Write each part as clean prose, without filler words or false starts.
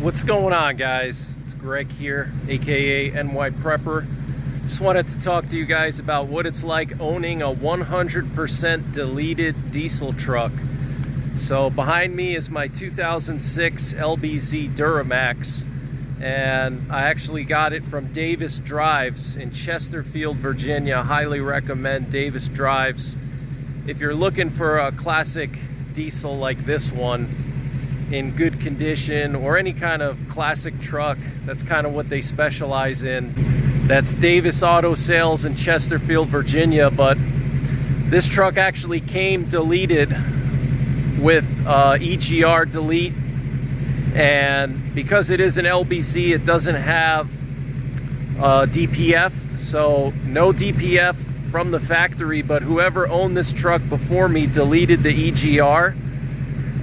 What's going on, guys? It's Greg here, aka NYPrepper. Just wanted to talk to you guys about what it's like owning a 100% deleted diesel truck. So behind me is my 2006 LBZ Duramax, and I actually got it from Davis Drives in Chesterfield, Virginia. Highly recommend Davis Drives if you're looking for a classic diesel like this one in good condition, or any kind of classic truck. That's kind of what they specialize in. That's Davis Auto Sales in Chesterfield, Virginia. But this truck actually came deleted with EGR delete, and because it is an LBZ, it doesn't have DPF, so no DPF from the factory. But whoever owned this truck before me deleted the EGR,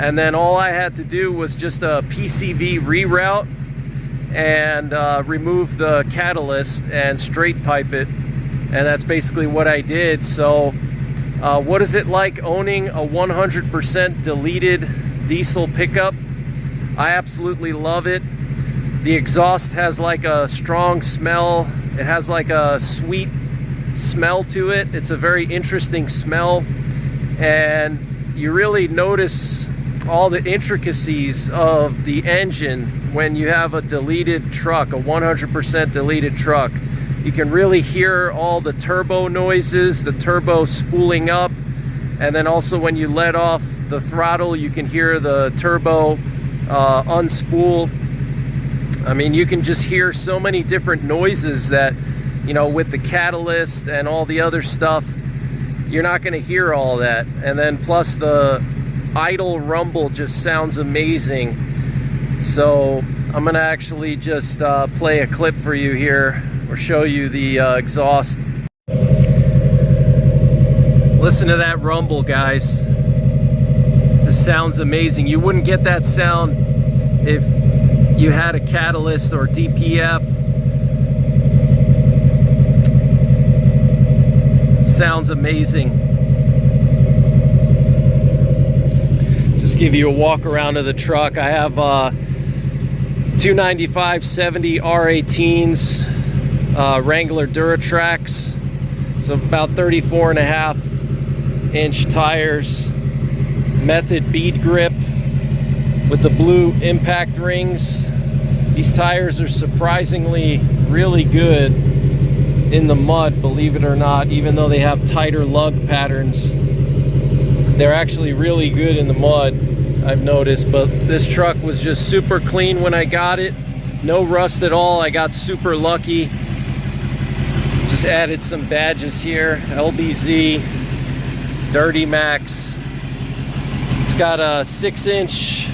and then all I had to do was just a PCV reroute and remove the catalyst and straight pipe it, and that's basically what I did. So what is it like owning a 100% deleted diesel pickup? I absolutely love it. The exhaust has like a strong smell. It has like a sweet smell to it. It's a very interesting smell, and you really notice all the intricacies of the engine when you have a deleted truck, a 100% deleted truck. You can really hear all the turbo noises, the turbo spooling up, and then also when you let off the throttle, you can hear the turbo unspool. I mean, you can just hear so many different noises that, you know, with the catalyst and all the other stuff, you're not going to hear all that. And then plus the idle rumble just sounds amazing. So I'm gonna actually just play a clip for you here, or show you the exhaust. Listen to that rumble, guys. It just sounds amazing. You wouldn't get that sound if you had a catalyst or DPF. Sounds amazing. Give you a walk around of the truck. I have 295/70 R18s, Wrangler Duratrax, so about 34.5-inch tires, method bead grip with the blue impact rings. These tires are surprisingly really good in the mud, believe it or not. Even though they have tighter lug patterns, they're actually really good in the mud, I've noticed. But this truck was just super clean when I got it. No rust at all. I got super lucky. Just added some badges here. LBZ, Dirty Max. It's got a 6-inch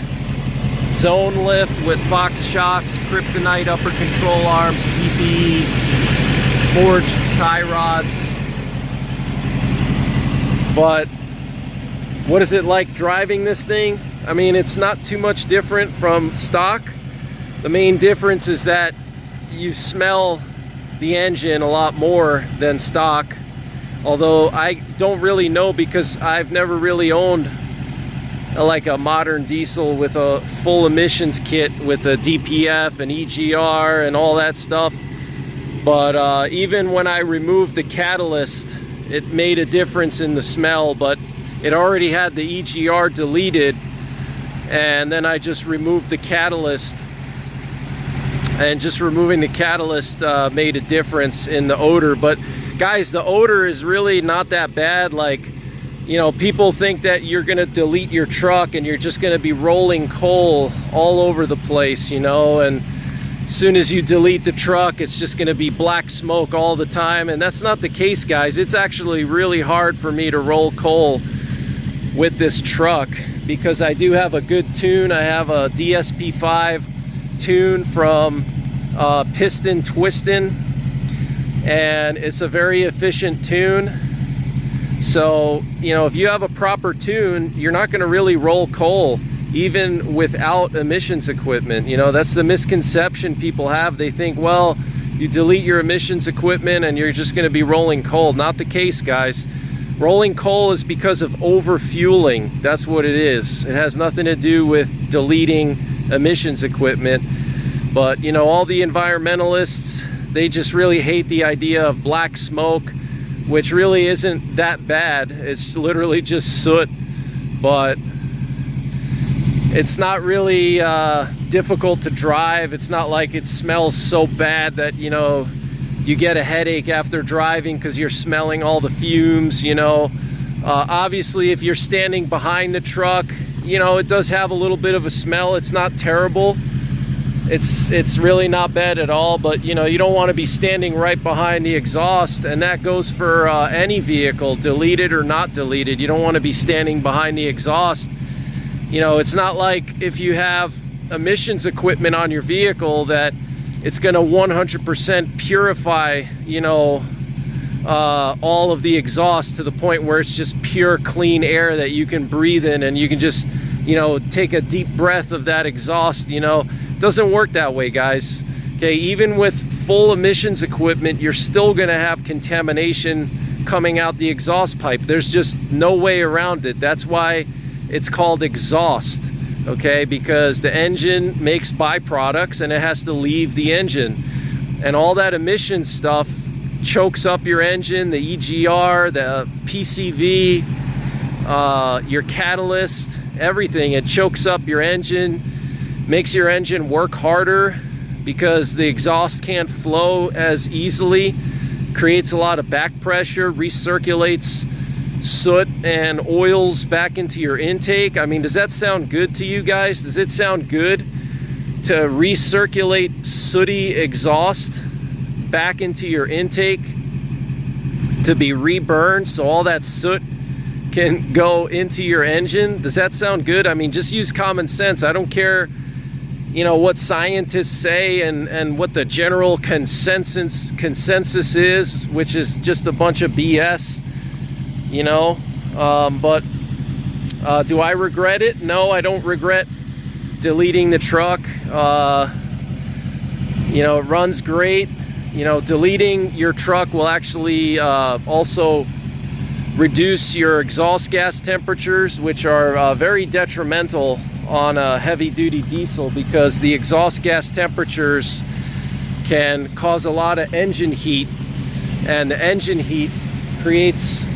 zone lift with Fox shocks, kryptonite upper control arms, PPE, forged tie rods. But what is it like driving this thing? I mean, it's not too much different from stock. The main difference is that you smell the engine a lot more than stock. Although I don't really know, because I've never really owned like a modern diesel with a full emissions kit with a DPF and EGR and all that stuff. But even when I removed the catalyst, it made a difference in the smell. But it already had the EGR deleted, and then I just removed the catalyst, and just removing the catalyst made a difference in the odor. But guys, the odor is really not that bad. Like, you know, people think that you're gonna delete your truck and you're just gonna be rolling coal all over the place, you know, and as soon as you delete the truck, it's just gonna be black smoke all the time. And that's not the case, guys. It's actually really hard for me to roll coal with this truck, because I do have a good tune. I have a DSP5 tune from Piston Twistin', and it's a very efficient tune. So, you know, if you have a proper tune, you're not going to really roll coal even without emissions equipment. You know, that's the misconception people have. They think, well, you delete your emissions equipment and you're just going to be rolling coal. Not the case, guys. Rolling coal is because of overfueling. That's what it is. It has nothing to do with deleting emissions equipment. But you know, all the environmentalists, they just really hate the idea of black smoke, which really isn't that bad. It's literally just soot, but it's not really difficult to drive. It's not like it smells so bad that, you know, you get a headache after driving because you're smelling all the fumes, you know. Obviously, if you're standing behind the truck, you know, it does have a little bit of a smell. It's not terrible. It's really not bad at all, but you know, you don't want to be standing right behind the exhaust, and that goes for any vehicle, deleted or not deleted. You don't want to be standing behind the exhaust. You know, it's not like if you have emissions equipment on your vehicle that it's going to 100% purify, you know, all of the exhaust to the point where it's just pure clean air that you can breathe in and you can just, you know, take a deep breath of that exhaust. You know, it doesn't work that way, guys. Okay, even with full emissions equipment, you're still going to have contamination coming out the exhaust pipe. There's just no way around it. That's why it's called exhaust, okay? Because the engine makes byproducts and it has to leave the engine, and all that emission stuff chokes up your engine, the EGR, the PCV, your catalyst, everything. It chokes up your engine, makes your engine work harder because the exhaust can't flow as easily, creates a lot of back pressure, recirculates soot and oils back into your intake. I mean, does that sound good to you guys? Does it sound good to recirculate sooty exhaust back into your intake to be reburned so all that soot can go into your engine? Does that sound good? I mean, just use common sense. I don't care, you know, what scientists say and what the general consensus is, which is just a bunch of BS, you know. But do I regret it? No, I don't regret deleting the truck. You know, it runs great. You know, deleting your truck will actually also reduce your exhaust gas temperatures, which are very detrimental on a heavy-duty diesel, because the exhaust gas temperatures can cause a lot of engine heat, and the engine heat creates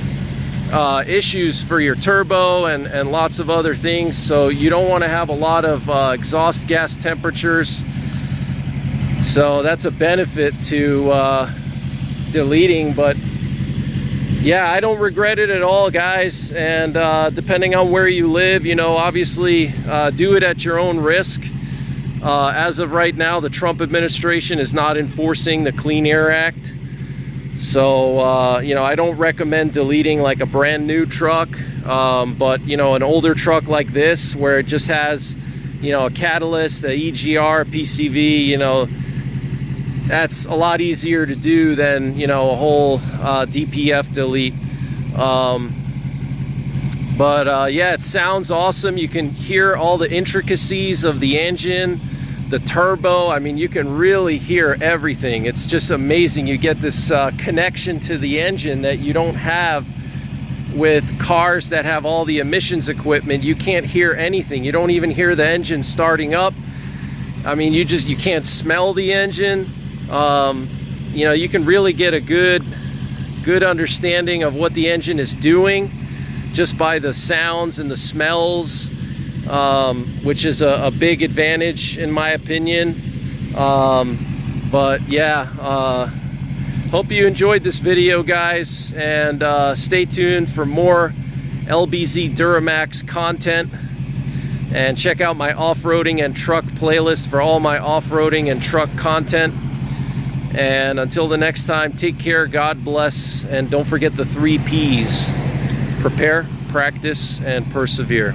issues for your turbo and lots of other things. So you don't want to have a lot of exhaust gas temperatures. So that's a benefit to deleting. But yeah, I don't regret it at all, guys. And depending on where you live, you know, obviously do it at your own risk. As of right now, the Trump administration is not enforcing the Clean Air Act. So, you know, I don't recommend deleting like a brand new truck. But, you know, an older truck like this, where it just has, you know, a catalyst, a EGR, a PCV, you know, that's a lot easier to do than, you know, a whole DPF delete. But yeah, it sounds awesome. You can hear all the intricacies of the engine, the turbo. I mean, you can really hear everything. It's just amazing. You get this connection to the engine that you don't have with cars that have all the emissions equipment. You can't hear anything. You don't even hear the engine starting up. I mean, you can't smell the engine. You know, you can really get a good understanding of what the engine is doing just by the sounds and the smells, which is a big advantage in my opinion. But yeah, hope you enjoyed this video, guys, and stay tuned for more LBZ Duramax content, and check out my off-roading and truck playlist for all my off-roading and truck content. And until the next time, take care, God bless, and don't forget the 3 Ps: prepare, practice, and persevere.